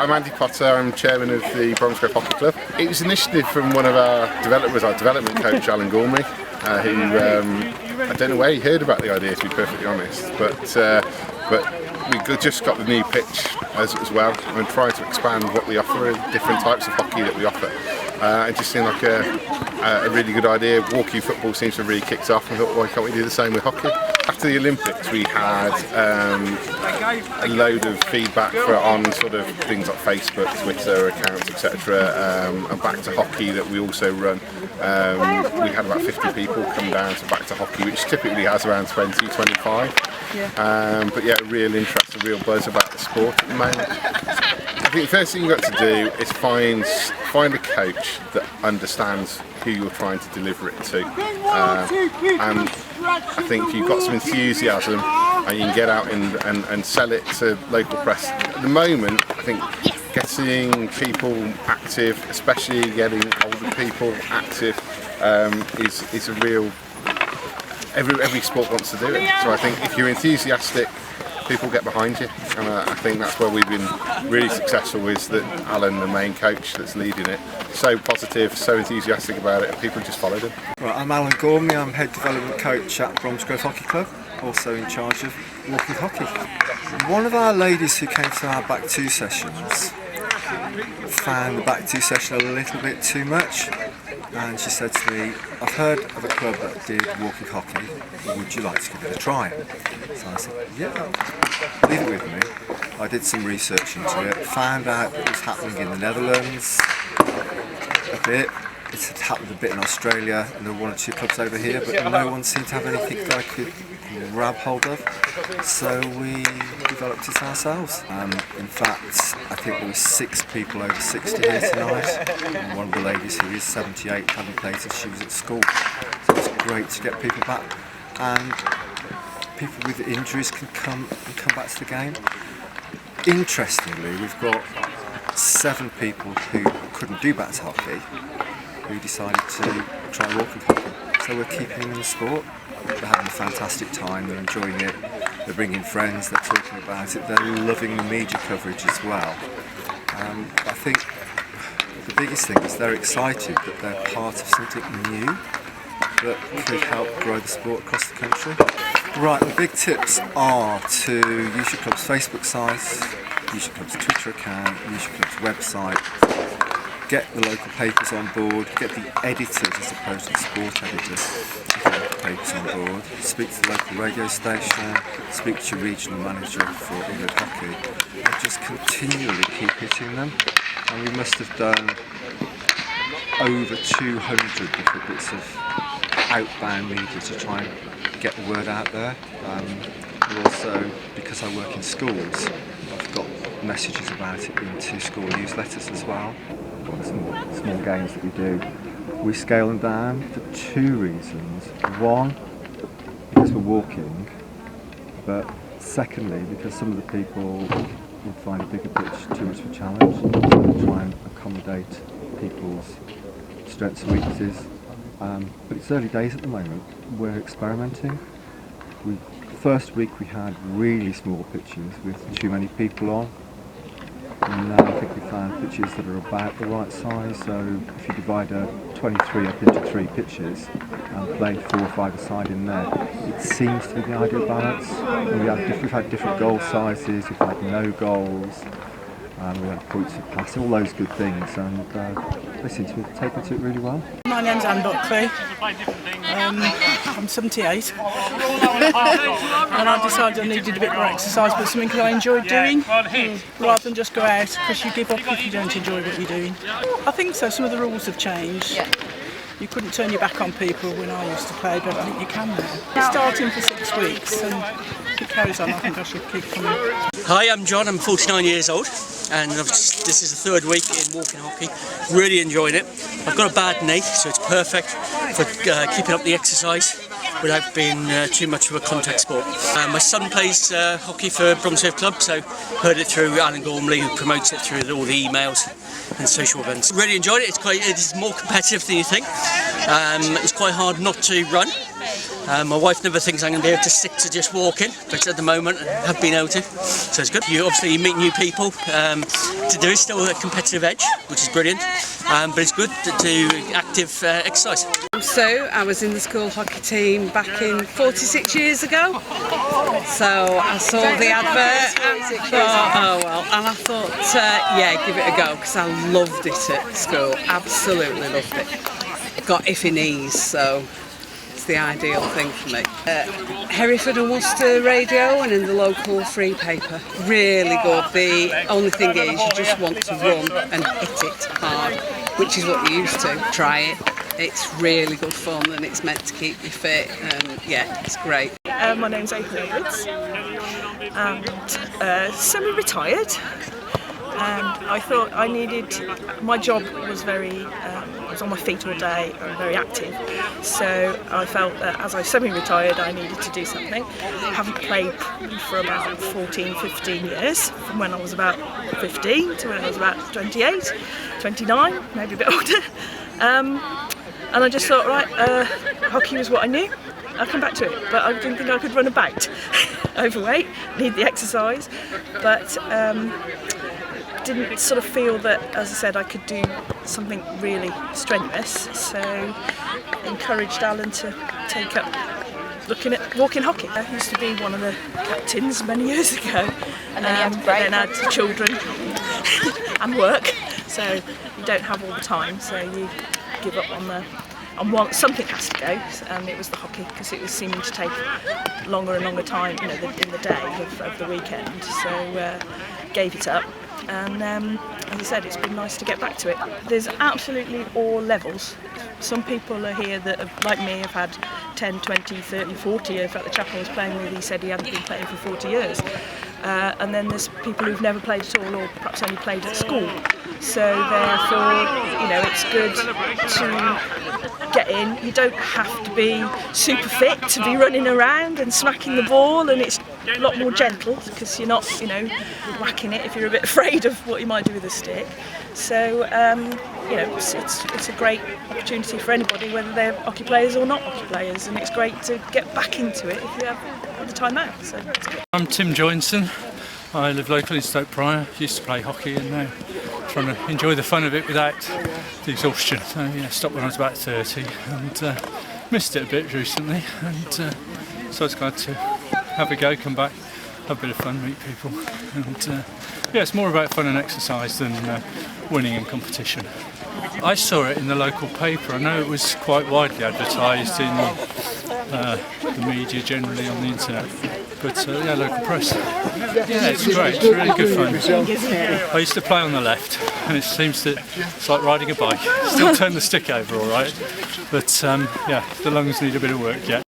I'm Andy Potter, I'm chairman of the Bromsgrove Hockey Club. It was an initiative from one of our development coach, Alan Gormley, who I don't know where he heard about the idea, to be perfectly honest, but we just got the new pitch as well, and trying to expand what we offer, different types of hockey that we offer. It just seemed like a really good idea. Walking football seems to have really kicked off, and I thought, why can't we do the same with hockey? After the Olympics, we had a load of feedback on sort of things like Facebook, Twitter accounts, etc. And Back to Hockey that we also run. We had about 50 people come down to Back to Hockey, which typically has around 20, 25. But yeah, a real interest, a real buzz about the sport at the moment. I think the first thing you've got to do is find a coach that understands who you're trying to deliver it to. And I think if you've got some enthusiasm and you can get out and sell it to local press. At the moment, I think getting people active, especially getting older people active, is a real... Every sport wants to do it. So I think if you're enthusiastic, people get behind you, and I think that's where we've been really successful, is that Alan, the main coach that's leading it, so positive, so enthusiastic about it, and people just followed him. Right, I'm Alan Gormley, I'm head development coach at Bromsgrove Hockey Club, also in charge of walking hockey. One of our ladies who came to our back two sessions found the back two session a little bit too much, and she said to me, I've heard of a club that did walking hockey, would you like to give it a try? So I said, yeah, leave it with me. I did some research into it, found out it was happening in the Netherlands a bit, it had happened a bit in Australia, and there were one or two clubs over here, but no one seemed to have anything that I could grab hold of, so we developed it ourselves. In fact, I think there were 6 people over 60 here tonight, and one of the ladies who is 78 hadn't played since she was at school, so it's great to get people back, and people with injuries can come back to the game. Interestingly, we've got 7 people who couldn't do back to hockey who decided to try walking hockey, so we're keeping them in the sport. They're having a fantastic time, they're enjoying it, they're bringing friends, they're talking about it, they're loving the media coverage as well. I think the biggest thing is they're excited that they're part of something new that could help grow the sport across the country. Right, the big tips are to use your club's Facebook site, use your club's Twitter account, use your club's website, get the local papers on board, get the editors as opposed to the sport editors, get the local papers on board, speak to the local radio station, speak to your regional manager for England Hockey, and just continually keep hitting them. And we must have done over 200 different bits of outbound media to try and get the word out there. Also, because I work in schools, I've got messages about it into school newsletters as well. Small games that we do, we scale them down for 2 reasons. One, because we're walking, but secondly, because some of the people would find a bigger pitch too much of a challenge, so we try and accommodate people's strengths and weaknesses. But it's early days at the moment, we're experimenting. First week we had really small pitches with too many people on. And now I think we found pitches that are about the right size, so if you divide a 23 up into 3 pitches and play 4 or 5 aside in there, it seems to be the ideal balance. And we've had different goal sizes, we've had no goals, we had points of pass, all those good things, and they seem to have taken to it really well. My name's Anne Buckley. I'm 78 and I decided I needed a bit more exercise, but something that I enjoyed doing rather than just go out, because you give up if you don't enjoy what you're doing. I think so. Some of the rules have changed. You couldn't turn your back on people when I used to play, but I think you can now. Starting for 6 weeks, and if it carries on, I think I should keep coming. Hi, I'm John, I'm 49 years old, and this is the 3rd week in walking hockey. Really enjoying it. I've got a bad knee, so it's perfect for keeping up the exercise without being too much of a contact sport. My son plays hockey for Bromsgrove Club, so heard it through Alan Gormley, who promotes it through all the emails and social events. Really enjoyed it. It is more competitive than you think. It's quite hard not to run. My wife never thinks I'm going to be able to stick to just walking, but at the moment I have been able to, so it's good. You meet new people. There is still a competitive edge, which is brilliant, but it's good to do active exercise. So I was in the school hockey team back in 46 years ago, so I saw the advert and thought, oh well, and I thought, yeah, give it a go, because I loved it at school, absolutely loved it. Got iffy knees, so it's the ideal thing for me. Hereford and Worcester radio and in the local free paper, really good. The only thing is you just want to run and hit it hard, which is what you used to. Try it. It's really good fun and it's meant to keep you fit, and yeah, it's great. My name's April Edwards and semi-retired, and I thought I needed, my job was I was on my feet all day and very active, so I felt that as I semi-retired I needed to do something. I haven't played for about 14-15 years, from when I was about 15 to when I was about 28, 29, maybe a bit older. And I just thought, right, hockey was what I knew. I'll come back to it, but I didn't think I could run about. Overweight, need the exercise, but didn't sort of feel that, as I said, I could do something really strenuous. So encouraged Alan to take up looking at walking hockey. I used to be one of the captains many years ago, and then had children and work, so you don't have all the time. So you give up on one. Something has to go, and it was the hockey, because it was seeming to take longer and longer time, in the day of the weekend. So gave it up, and as I said, it's been nice to get back to it. There's absolutely all levels. Some people are here that have, like me, have had 10, 20, 30, 40 years. In fact, the chap I was playing with, he said he hadn't been playing for 40 years. And then there's people who've never played at all, or perhaps only played at school. So therefore, it's good to get in. You don't have to be super fit to be running around and smacking the ball, and it's a lot more gentle, because you're not, whacking it if you're a bit afraid of what you might do with a stick. So, it's a great opportunity for anybody, whether they're hockey players or not hockey players, and it's great to get back into it if you have the time out. So it's good. I'm Tim Joinson. I live locally in Stoke Prior. Used to play hockey, and now trying to enjoy the fun of it without the exhaustion. So stopped when I was about 30 and missed it a bit recently, and so I was glad to have a go, come back, have a bit of fun, meet people, and it's more about fun and exercise than winning and competition. I saw it in the local paper. I know it was quite widely advertised in the media, generally on the internet, but local press. Yeah, it's great. It's really good fun. I used to play on the left, and it seems that it's like riding a bike. Still turn the stick over all right, but the lungs need a bit of work yet.